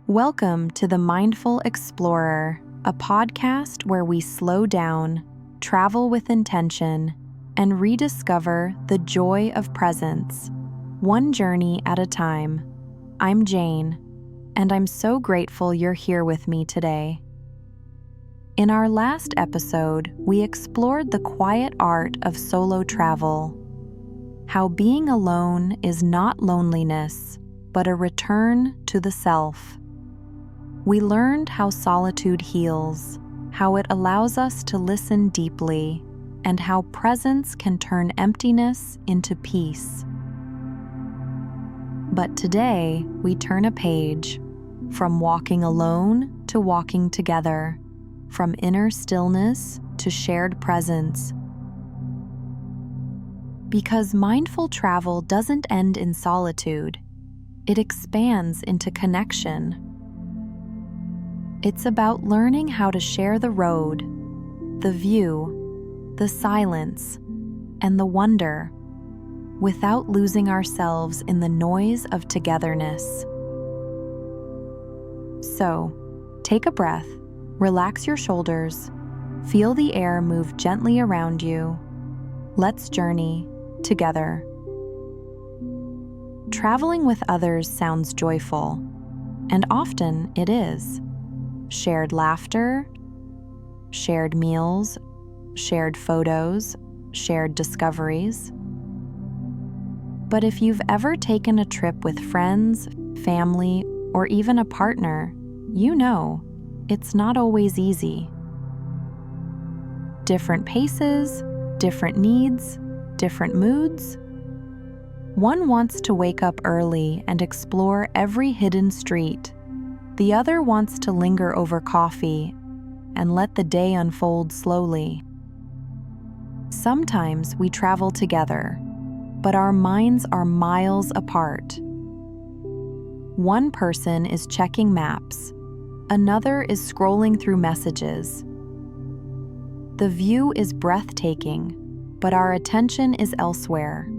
Welcome to the Mindful Explorer, a podcast where we slow down, travel with intention, and rediscover the joy of presence, one journey at a time. I'm Jane, and I'm so grateful you're here with me today. In our last episode, we explored the quiet art of solo travel, how being alone is not loneliness, but a return to the self. We learned how solitude heals, how it allows us to listen deeply, and how presence can turn emptiness into peace. But today, we turn a page, from walking alone to walking together, from inner stillness to shared presence. Because mindful travel doesn't end in solitude, it expands into connection. It's about learning how to share the road, the view, the silence, and the wonder without losing ourselves in the noise of togetherness. So, take a breath, relax your shoulders, feel the air move gently around you. Let's journey together. Traveling with others sounds joyful, and often it is. Shared laughter, shared meals, shared photos, shared discoveries. But if you've ever taken a trip with friends, family, or even a partner, you know it's not always easy. Different paces, different needs, different moods. One wants to wake up early and explore every hidden street. The other wants to linger over coffee and let the day unfold slowly. Sometimes we travel together, but our minds are miles apart. One person is checking maps, another is scrolling through messages. The view is breathtaking, but our attention is elsewhere.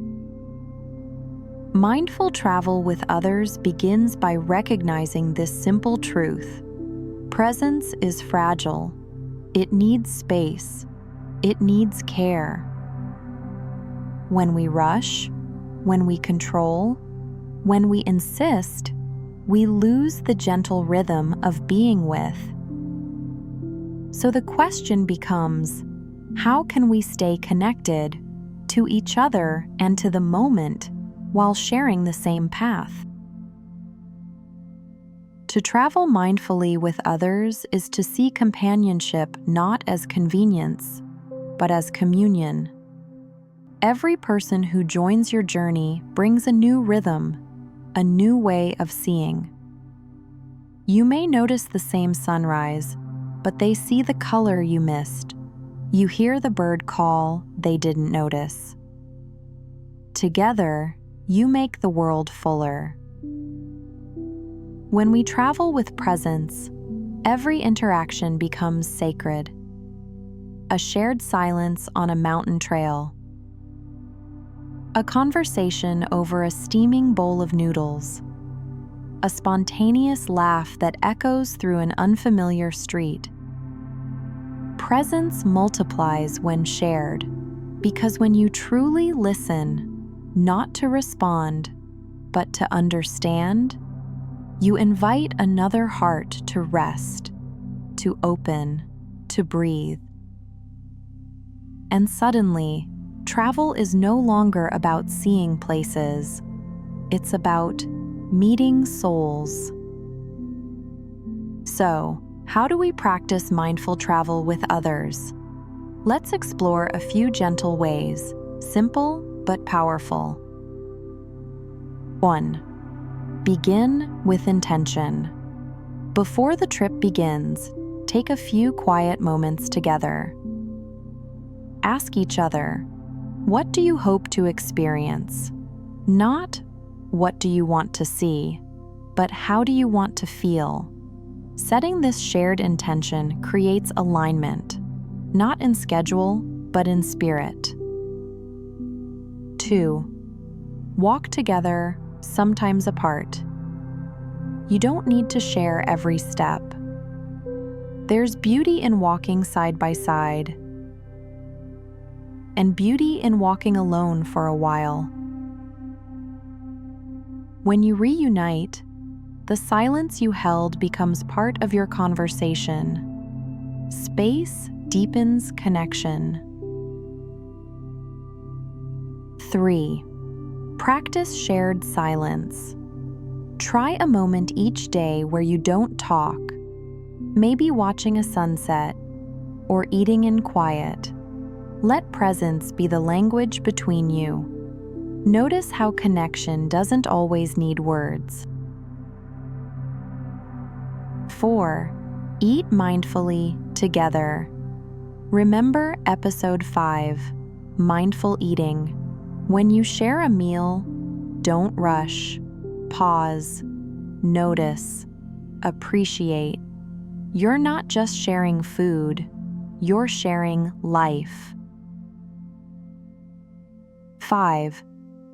Mindful travel with others begins by recognizing this simple truth. Presence is fragile. It needs space. It needs care. When we rush, when we control, when we insist, we lose the gentle rhythm of being with. So the question becomes, how can we stay connected to each other and to the moment while sharing the same path? To travel mindfully with others is to see companionship not as convenience, but as communion. Every person who joins your journey brings a new rhythm, a new way of seeing. You may notice the same sunrise, but they see the color you missed. You hear the bird call they didn't notice. Together, you make the world fuller. When we travel with presence, every interaction becomes sacred. A shared silence on a mountain trail. A conversation over a steaming bowl of noodles. A spontaneous laugh that echoes through an unfamiliar street. Presence multiplies when shared, because when you truly listen, not to respond, but to understand, you invite another heart to rest, to open, to breathe. And suddenly, travel is no longer about seeing places. It's about meeting souls. So, how do we practice mindful travel with others? Let's explore a few gentle ways, simple but powerful. 1. Begin with intention. Before the trip begins, take a few quiet moments together. Ask each other, what do you hope to experience? Not, what do you want to see, but how do you want to feel? Setting this shared intention creates alignment, not in schedule, but in spirit. 2. Walk together, sometimes apart. You don't need to share every step. There's beauty in walking side by side, and beauty in walking alone for a while. When you reunite, the silence you held becomes part of your conversation. Space deepens connection. 3. Practice shared silence. Try a moment each day where you don't talk, maybe watching a sunset or eating in quiet. Let presence be the language between you. Notice how connection doesn't always need words. 4. Eat mindfully together. Remember episode 5, Mindful Eating. When you share a meal, don't rush. Pause. Notice. Appreciate. You're not just sharing food, you're sharing life. 5.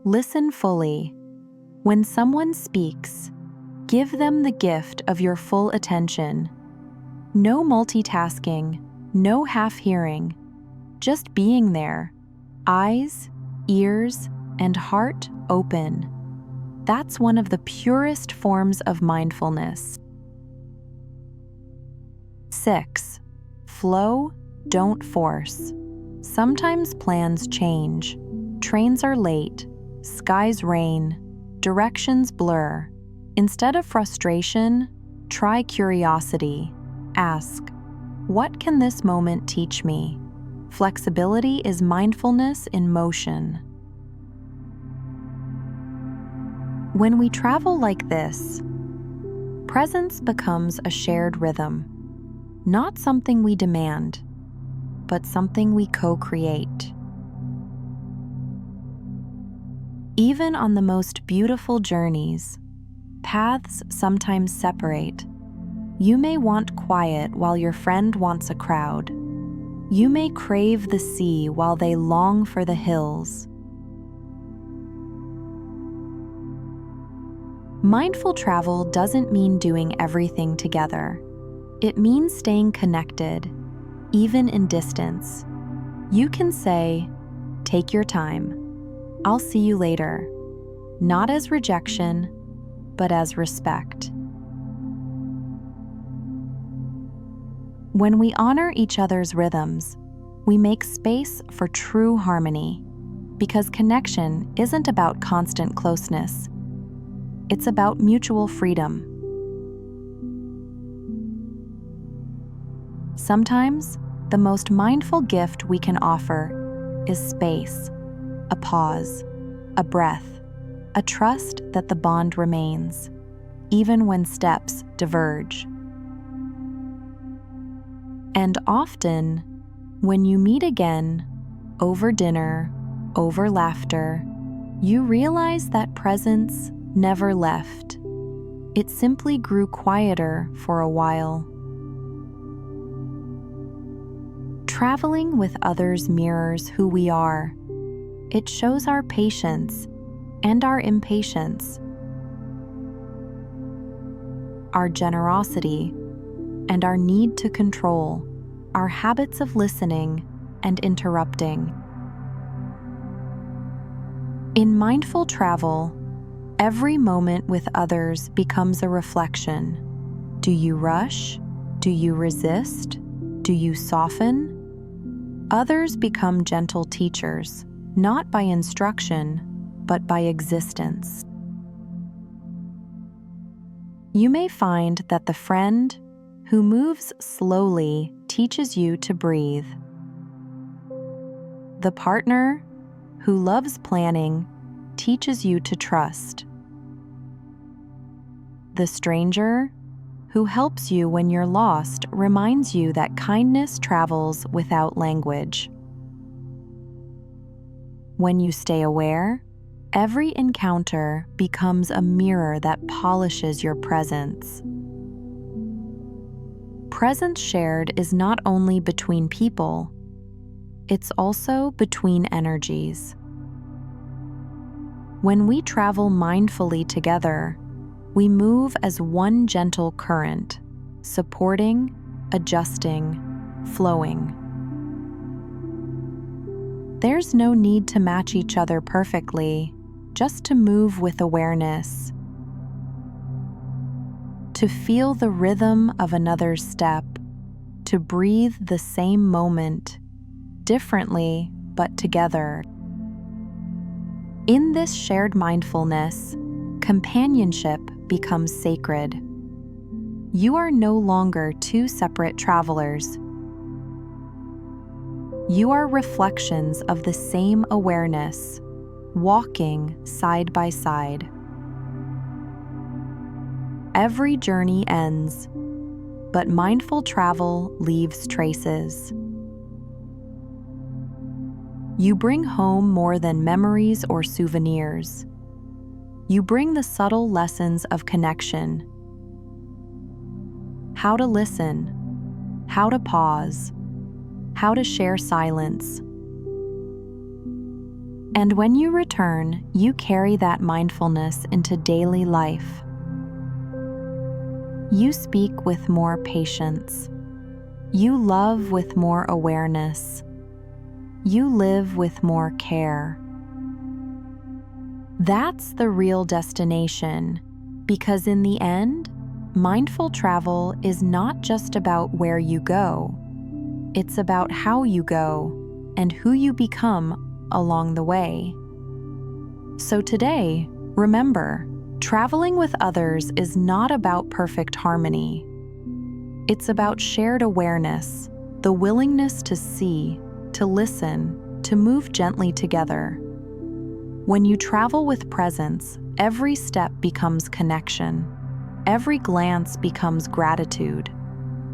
Listen fully. When someone speaks, give them the gift of your full attention. No multitasking, no half-hearing, just being there, eyes, ears, and heart open. That's one of the purest forms of mindfulness. 6. Flow, don't force. Sometimes plans change. Trains are late, skies rain, directions blur. Instead of frustration, try curiosity. Ask, what can this moment teach me? Flexibility is mindfulness in motion. When we travel like this, presence becomes a shared rhythm, not something we demand, but something we co-create. Even on the most beautiful journeys, paths sometimes separate. You may want quiet while your friend wants a crowd. You may crave the sea while they long for the hills. Mindful travel doesn't mean doing everything together. It means staying connected, even in distance. You can say, "Take your time. I'll see you later," not as rejection, but as respect. When we honor each other's rhythms, we make space for true harmony, because connection isn't about constant closeness. It's about mutual freedom. Sometimes, the most mindful gift we can offer is space, a pause, a breath, a trust that the bond remains, even when steps diverge. And often, when you meet again, over dinner, over laughter, you realize that presence never left. It simply grew quieter for a while. Traveling with others mirrors who we are. It shows our patience and our impatience, our generosity and our need to control, our habits of listening and interrupting. In mindful travel, every moment with others becomes a reflection. Do you rush? Do you resist? Do you soften? Others become gentle teachers, not by instruction, but by existence. You may find that the friend who moves slowly teaches you to breathe. The partner who loves planning teaches you to trust. The stranger who helps you when you're lost reminds you that kindness travels without language. When you stay aware, every encounter becomes a mirror that polishes your presence. Presence shared is not only between people, it's also between energies. When we travel mindfully together, We move as one gentle current, supporting, adjusting, flowing. There's no need to match each other perfectly, just to move with awareness. To feel the rhythm of another's step, to breathe the same moment, differently but together. In this shared mindfulness, companionship becomes sacred. You are no longer two separate travelers. You are reflections of the same awareness, walking side by side. Every journey ends, but mindful travel leaves traces. You bring home more than memories or souvenirs. You bring the subtle lessons of connection. How to listen, how to pause, how to share silence. And when you return, you carry that mindfulness into daily life. You speak with more patience. You love with more awareness. You live with more care. That's the real destination, because in the end, mindful travel is not just about where you go. It's about how you go and who you become along the way. So today, remember, traveling with others is not about perfect harmony. It's about shared awareness, the willingness to see, to listen, to move gently together. When you travel with presence, every step becomes connection. Every glance becomes gratitude.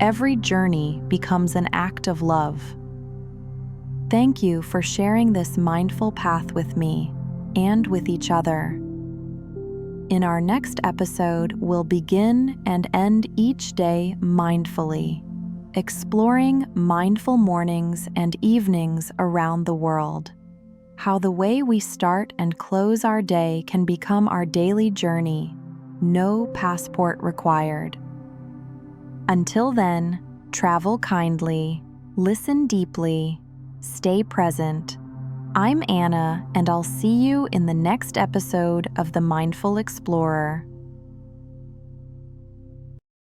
Every journey becomes an act of love. Thank you for sharing this mindful path with me and with each other. In our next episode, we'll begin and end each day mindfully, exploring mindful mornings and evenings around the world. How the way we start and close our day can become our daily journey, no passport required. Until then, travel kindly, listen deeply, stay present. I'm Anna, and I'll see you in the next episode of The Mindful Explorer.